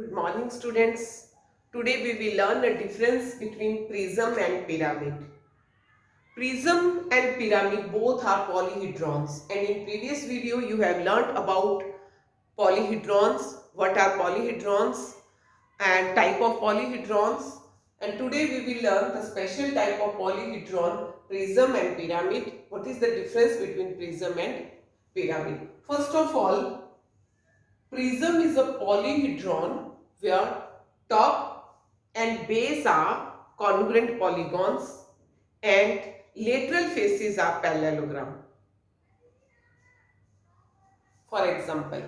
Good morning, students. Today we will learn the difference between prism and pyramid. Prism and pyramid both are polyhedrons, and in previous video you have learnt about polyhedrons, what are polyhedrons and type of polyhedrons, and today we will learn the special type of polyhedron, prism and pyramid. What is the difference between prism and pyramid? First of all, prism is a polyhedron where top and base are congruent polygons and lateral faces are parallelogram. For example,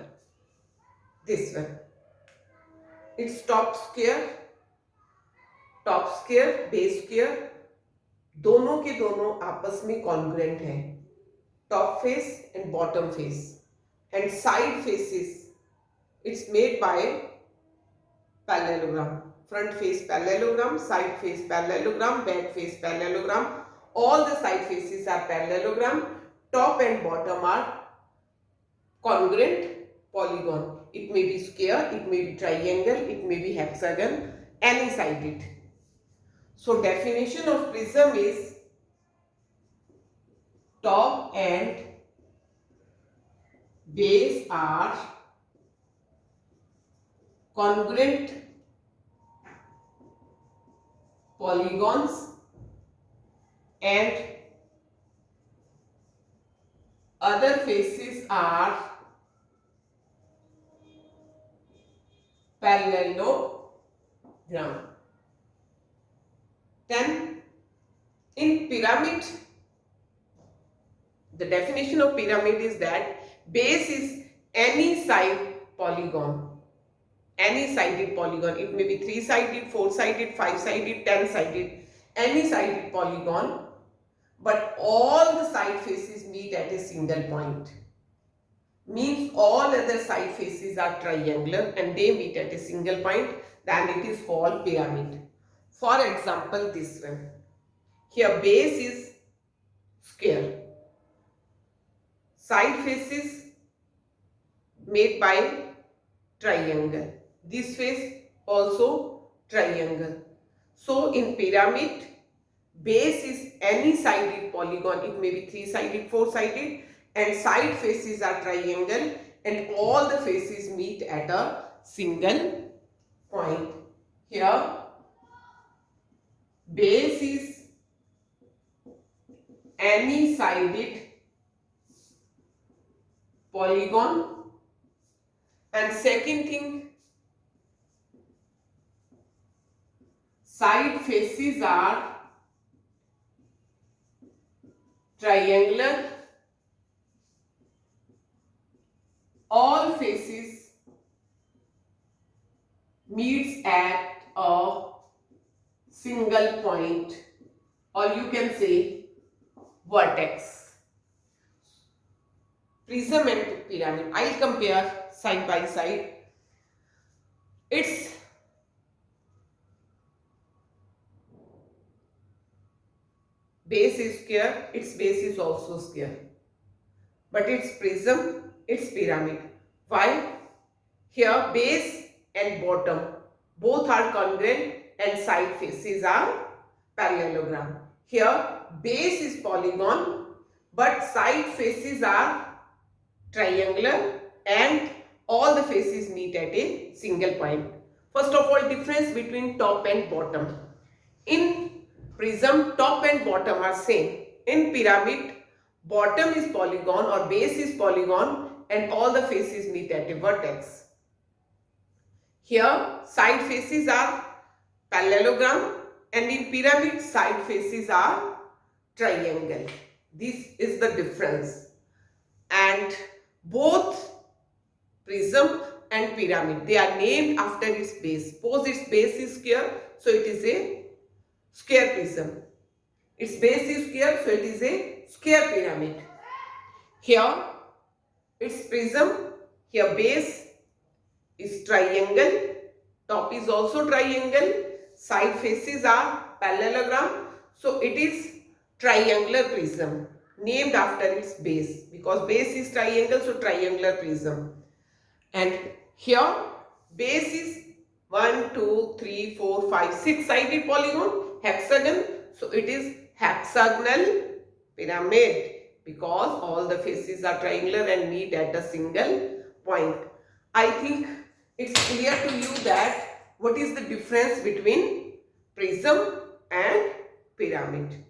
this one. It's top square, base square, दोनों के दोनों आपस में congruent हैं. Top face and bottom face and side faces it's made by parallelogram. Front face parallelogram, side face parallelogram, back face parallelogram. All the side faces are parallelogram. Top and bottom are congruent polygon. It may be square, it may be triangle, it may be hexagon, any sided. So definition of prism is top and base are congruent polygons and other faces are parallelogram. Then in pyramid, the definition of pyramid is that base is any side polygon. Any sided polygon. It may be 3-sided, 4-sided, 5-sided, 10-sided, any sided polygon, but all the side faces meet at a single point. Means all other side faces are triangular and they meet at a single point, then it is called pyramid. For example, this one. Here base is square. Side faces made by triangle. This face also triangle. So in pyramid, base is any sided polygon. It may be 3-sided, 4-sided, and side faces are triangle and all the faces meet at a single point. Here base is any sided polygon, and second thing, side faces are triangular. All faces meets at a single point, or you can say vertex. Prism and pyramid. I'll compare side by side. Its base is square, its base is also square. But its prism, its pyramid. Why? Here base and bottom both are congruent and side faces are parallelogram. Here base is polygon but side faces are triangular and all the faces meet at a single point. First of all, difference between top and bottom. In prism, top and bottom are same. In pyramid, bottom is polygon or base is polygon and all the faces meet at a vertex. Here side faces are parallelogram and in pyramid side faces are triangle. This is the difference. And both prism and pyramid, they are named after its base. Suppose its base is square, so it is a square prism. Its base is square, so it is a square pyramid. Here its prism, here base is triangle, top is also triangle, side faces are parallelogram, so it is triangular prism named after its base, because base is triangle, so triangular prism. And here base is 1, 2, 3, 4, 5, 6-sided polygon, hexagon. So it is hexagonal pyramid because all the faces are triangular and meet at a single point. I think it's clear to you that what is the difference between prism and pyramid.